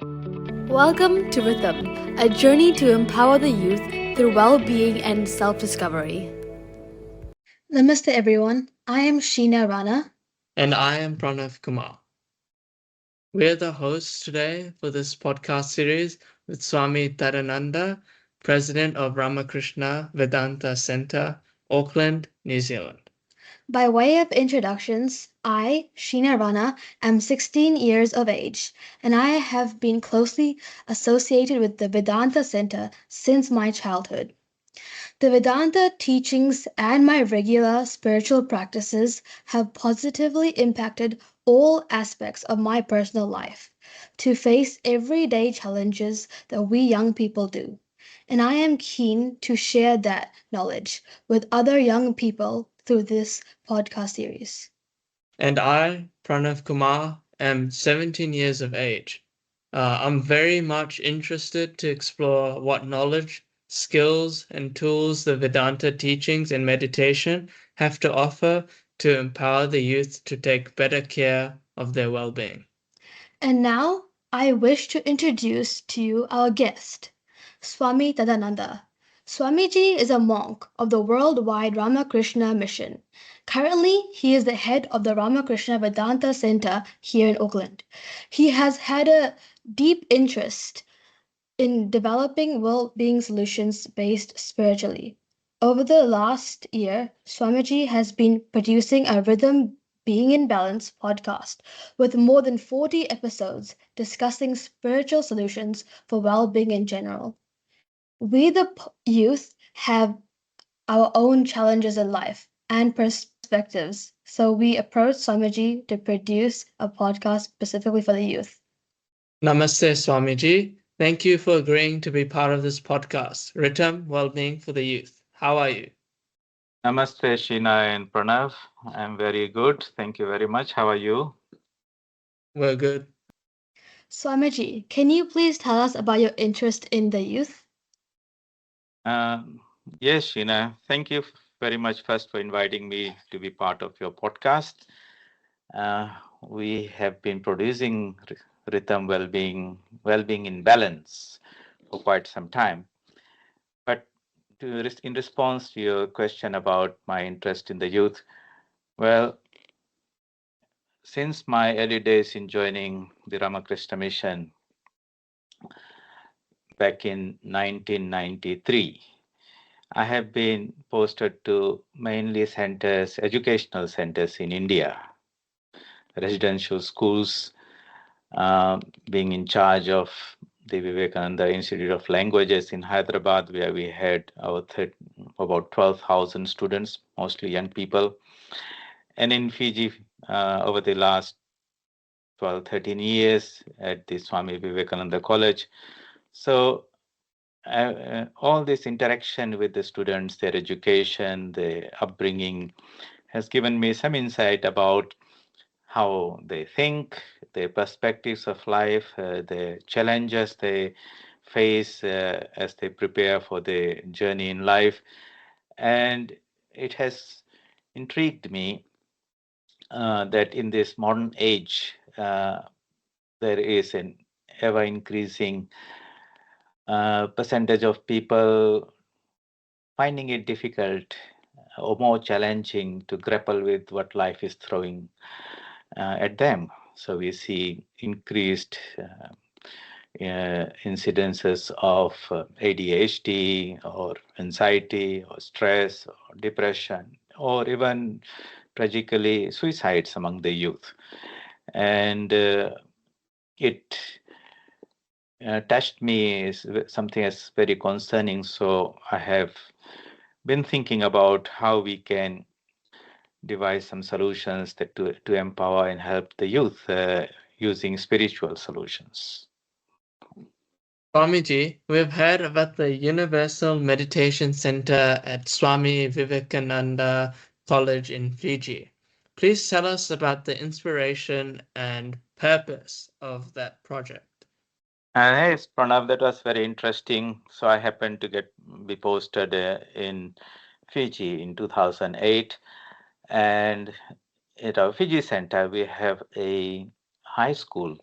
Welcome to Rhythm, a journey to empower the youth through well-being and self-discovery. Namaste everyone, I am Sheena Rana. And I am Pranav Kumar. We're the hosts today for this podcast series with Swami Tadananda, President of Ramakrishna Vedanta Centre, Auckland, New Zealand. By way of introductions, I, Sheena Rana, am 16 years of age, and I have been closely associated with the Vedanta Centre since my childhood. The Vedanta teachings and my regular spiritual practices have positively impacted all aspects of my personal life to face everyday challenges that we young people do. And I am keen to share that knowledge with other young people through this podcast series. And I, Pranav Kumar, am 17 years of age. I'm very much interested to explore what knowledge, skills, and tools the Vedanta teachings and meditation have to offer to empower the youth to take better care of their well-being. And now I wish to introduce to you our guest, Swami Tadananda. Swamiji is a monk of the worldwide Ramakrishna mission. Currently, he is the head of the Ramakrishna Vedanta Centre here in Auckland. He has had a deep interest in developing well-being solutions based spiritually. Over the last year, Swamiji has been producing a Rhythm Being in Balance podcast with more than 40 episodes discussing spiritual solutions for well-being in general. We, the youth, have our own challenges in life and perspectives, so we approached Swamiji to produce a podcast specifically for the youth. Namaste, Swamiji. Thank you for agreeing to be part of this podcast, Rhythm Wellbeing for the Youth. How are you? Namaste, Sheena and Pranav. I'm very good. Thank you very much. How are you? We're good. Swamiji, can you please tell us about your interest in the youth? Yes, Sheena. Thank you very much first for inviting me to be part of your podcast. We have been producing Rhythm Wellbeing in Balance for quite some time. But in response to your question about my interest in the youth, well, since my early days in joining the Ramakrishna mission back in 1993, I have been posted to mainly educational centers in India, residential schools, being in charge of the Vivekananda Institute of Languages in Hyderabad, where we had about 12,000 students, mostly young people. And in Fiji, over the last 12, 13 years at the Swami Vivekananda College. So all this interaction with the students, their education, their upbringing has given me some insight about how they think, their perspectives of life, the challenges they face as they prepare for the journey in life. And it has intrigued me that in this modern age, there is an ever increasing percentage of people finding it difficult or more challenging to grapple with what life is throwing at them. So we see increased incidences of ADHD or anxiety or stress or depression or even tragically suicides among the youth. And it touched me as something as very concerning. So I have been thinking about how we can devise some solutions to empower and help the youth using spiritual solutions. Swamiji, we've heard about the Universal Meditation Center at Swami Vivekananda College in Fiji. Please tell us about the inspiration and purpose of that project. Yes, Pranav, that was very interesting. So I happened to be posted in Fiji in 2008, and at our Fiji center we have a high school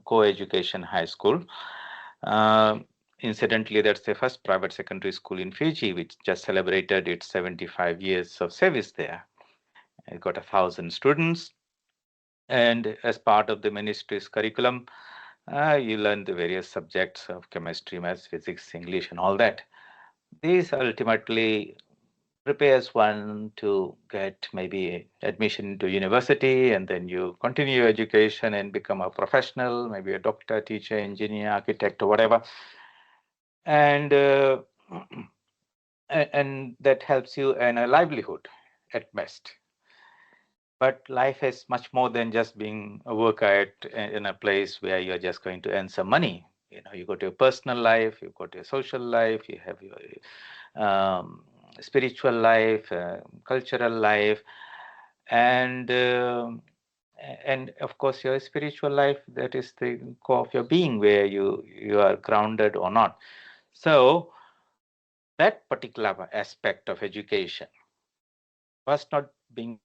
co-education high school. Uh, Incidentally, that's the first private secondary school in Fiji, which just celebrated its 75 years of service there. It got 1,000 students, and as part of the ministry's curriculum, you learn the various subjects of chemistry, maths, physics, English, and all that. These ultimately prepares one to get maybe admission into university, and then you continue your education and become a professional, maybe a doctor, teacher, engineer, architect, or whatever. And and that helps you earn a livelihood at best. But life is much more than just being a worker in a place where you're just going to earn some money. You know, you got your personal life, you've got your social life, you have your spiritual life, cultural life, and of course your spiritual life. That is the core of your being, where you are grounded or not. So that particular aspect of education was not being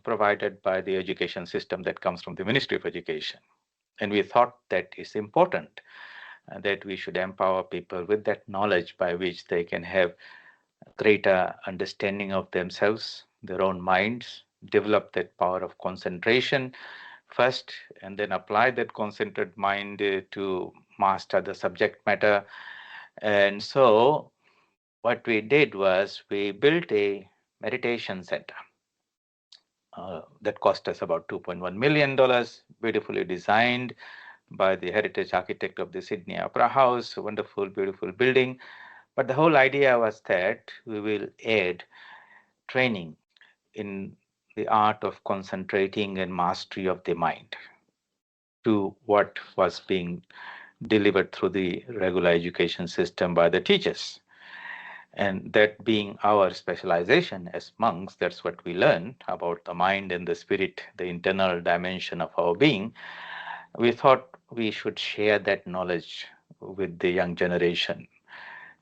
provided by the education system that comes from the Ministry of Education. And we thought that is important, that we should empower people with that knowledge by which they can have greater understanding of themselves, their own minds, develop that power of concentration first, and then apply that concentrated mind to master the subject matter. And so what we did was we built a meditation center that cost us about $2.1 million, beautifully designed by the heritage architect of the Sydney Opera House, a wonderful, beautiful building. But the whole idea was that we will add training in the art of concentrating and mastery of the mind to what was being delivered through the regular education system by the teachers. And that being our specialization as monks, that's what we learn about the mind and the spirit, the internal dimension of our being. We thought we should share that knowledge with the young generation.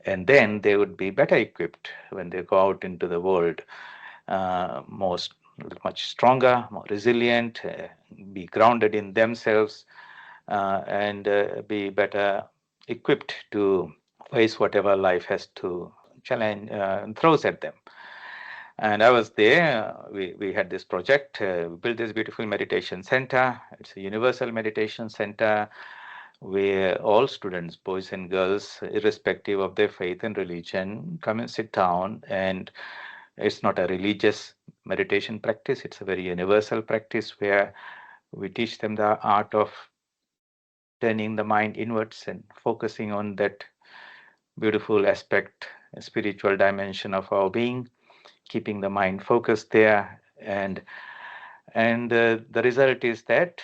And then they would be better equipped when they go out into the world, much stronger, more resilient, be grounded in themselves, and be better equipped to face whatever life has to challenge throws at them. And I was there. We had this project. We built this beautiful meditation center. It's a universal meditation center where all students, boys and girls, irrespective of their faith and religion, come and sit down. And it's not a religious meditation practice. It's a very universal practice where we teach them the art of turning the mind inwards and focusing on that beautiful aspect, spiritual dimension of our being, keeping the mind focused there. And the result is that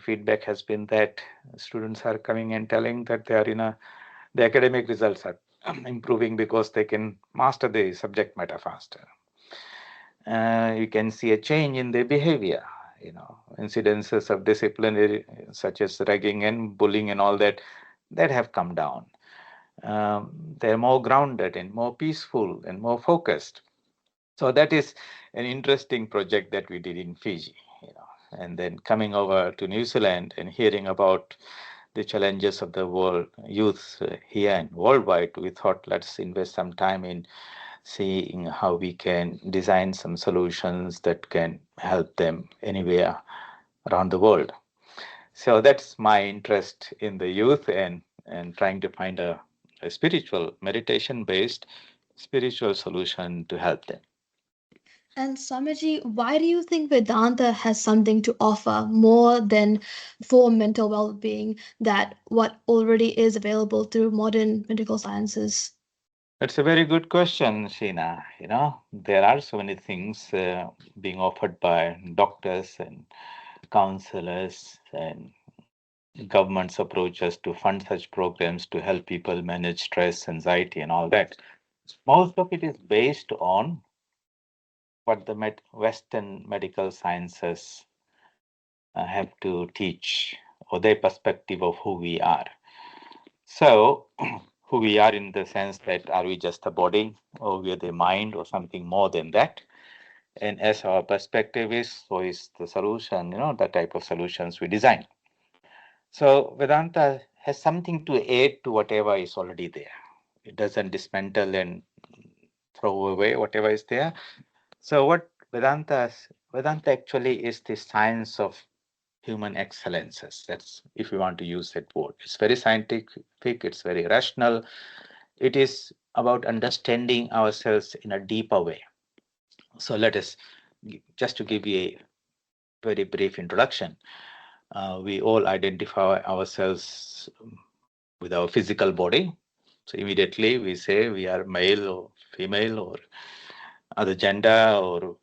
feedback has been that students are coming and telling that they are the academic results are improving because they can master the subject matter faster. You can see a change in their behavior, incidences of disciplinary such as ragging and bullying and all that have come down. They're more grounded and more peaceful and more focused. So that is an interesting project that we did in Fiji, and then coming over to New Zealand and hearing about the challenges of the world youth here and worldwide, we thought let's invest some time in seeing how we can design some solutions that can help them anywhere around the world. So that's my interest in the youth and trying to find a spiritual meditation based spiritual solution to help them. And Swamiji, why do you think Vedanta has something to offer more than for mental well-being that what already is available through modern medical sciences? That's a very good question, Sheena. There are so many things being offered by doctors and counselors and governments approach us to fund such programs to help people manage stress, anxiety, and all that. Most of it is based on what the Western medical sciences have to teach, or their perspective of who we are. So, who we are in the sense that are we just a body, or we are the mind, or something more than that? And as our perspective is, so is the solution, the type of solutions we design. So Vedanta has something to add to whatever is already there. It doesn't dismantle and throw away whatever is there. So what Vedanta actually is the science of human excellences. That's, if you want to use that word. It's very scientific, it's very rational. It is about understanding ourselves in a deeper way. So let us, just to give you a very brief introduction, we all identify ourselves with our physical body. So immediately we say we are male or female or other gender, or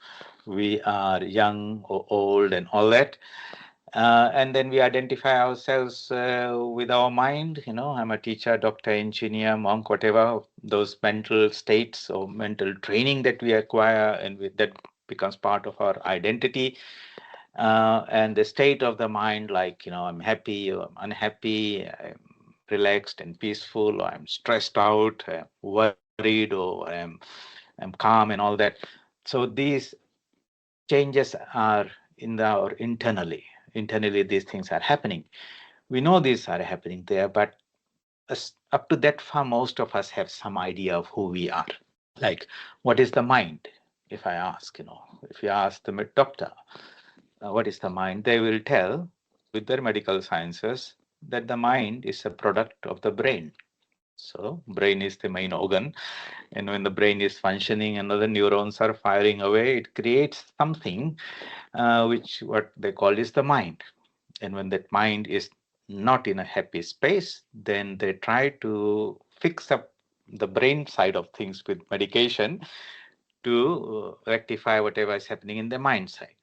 we are young or old and all that. And then we identify ourselves with our mind. I'm a teacher, doctor, engineer, monk, whatever, those mental states or mental training that we acquire, and that becomes part of our identity. And the state of the mind, like, I'm happy or I'm unhappy, I'm relaxed and peaceful, or I'm stressed out, I'm worried, or I'm calm and all that. So these changes are or internally. Internally, these things are happening. We know these are happening there, but up to that far, most of us have some idea of who we are. Like, what is the mind? If I ask, if you ask the doctor, what is the mind? They will tell, with their medical sciences, that the mind is a product of the brain. So, brain is the main organ, and when the brain is functioning and other neurons are firing away, it creates something which what they call is the mind. And when that mind is not in a happy space, then they try to fix up the brain side of things with medication to rectify whatever is happening in the mind side.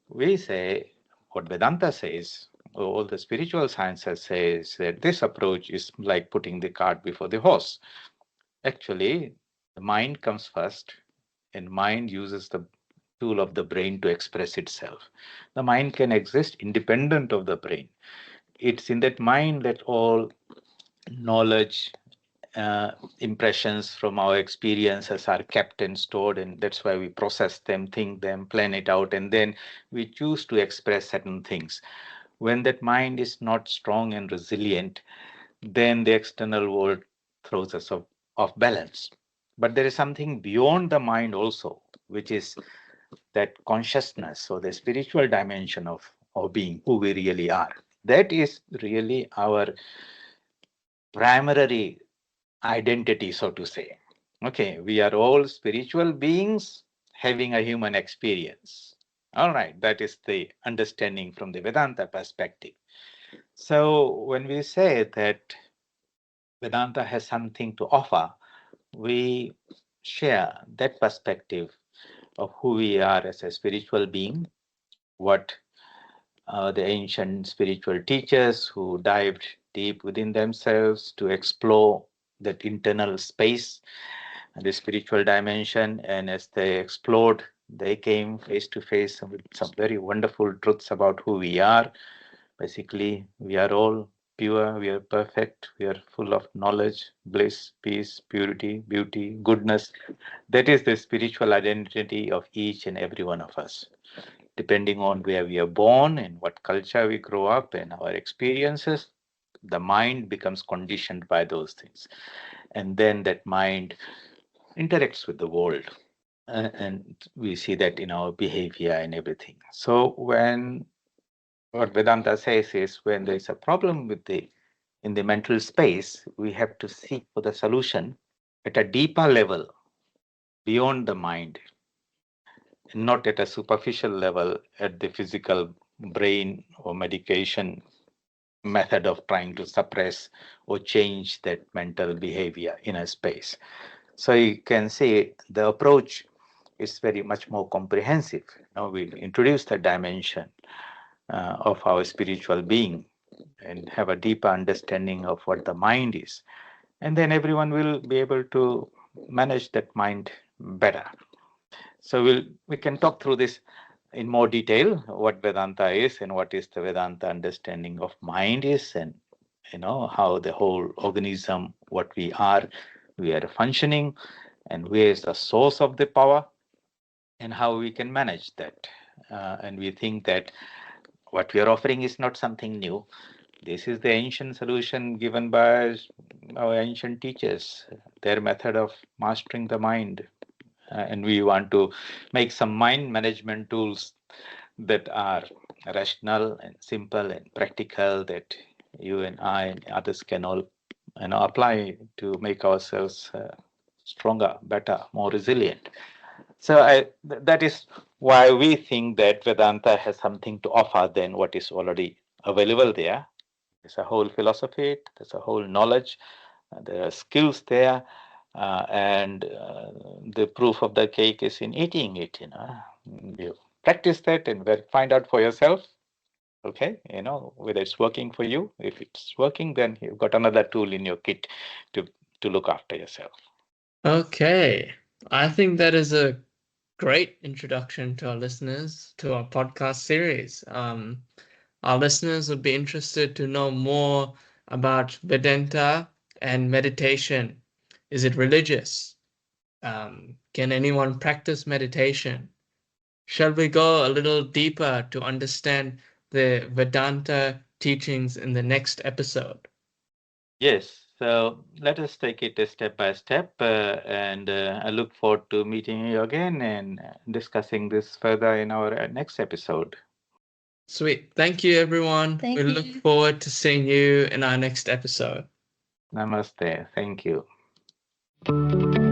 We say, what Vedanta says, all the spiritual sciences says, that this approach is like putting the cart before the horse. Actually, the mind comes first, and mind uses the tool of the brain to express itself. The mind can exist independent of the brain. It's in that mind that all knowledge, impressions from our experiences are kept and stored, and that's why we process them, think them, plan it out, and then we choose to express certain things. When that mind is not strong and resilient, then the external world throws us off balance. But there is something beyond the mind also, which is that consciousness or the spiritual dimension of being who we really are. That is really our primary identity, so to say. Okay, we are all spiritual beings having a human experience. All right, that is the understanding from the Vedanta perspective. So when we say that Vedanta has something to offer, we share that perspective of who we are as a spiritual being, what the ancient spiritual teachers who dived deep within themselves to explore that internal space, the spiritual dimension, and as they explored, they came face to face with some very wonderful truths about who we are. Basically, we are all pure, we are perfect, we are full of knowledge, bliss, peace, purity, beauty, goodness. That is the spiritual identity of each and every one of us. Depending on where we are born and what culture we grow up and our experiences, the mind becomes conditioned by those things. And then that mind interacts with the world. And we see that in our behavior and everything. So when what Vedanta says is, when there is a problem in the mental space, we have to seek for the solution at a deeper level beyond the mind, not at a superficial level at the physical brain or medication method of trying to suppress or change that mental behavior in a space. So you can say the approach is very much more comprehensive. Now we introduce the dimension of our spiritual being and have a deeper understanding of what the mind is. And then everyone will be able to manage that mind better. So we can talk through this in more detail, what Vedanta is and what is the Vedanta understanding of mind is, and how the whole organism, what we are functioning, and where is the source of the power, and how we can manage that. And we think that What we are offering is not something new. This is the ancient solution given by our ancient teachers, their method of mastering the mind. And we want to make some mind management tools that are rational and simple and practical, that you and I and others can all apply to make ourselves stronger, better, more resilient. So that is why we think that Vedanta has something to offer than what is already available there. There's a whole philosophy, there's a whole knowledge, there are skills there, and the proof of the cake is in eating it. You practice that and find out for yourself. Okay, whether it's working for you. If it's working, then you've got another tool in your kit to look after yourself. Okay. I think that is a great introduction to our listeners to our podcast series. Our listeners would be interested to know more about Vedanta and meditation. Is it religious? Can anyone practice meditation? Shall we go a little deeper to understand the Vedanta teachings in the next episode? Yes, so let us take it step by step, and I look forward to meeting you again and discussing this further in our next episode. Sweet. Thank you, everyone. Thank We you. look forward to seeing you in our next episode. Namaste. Thank you.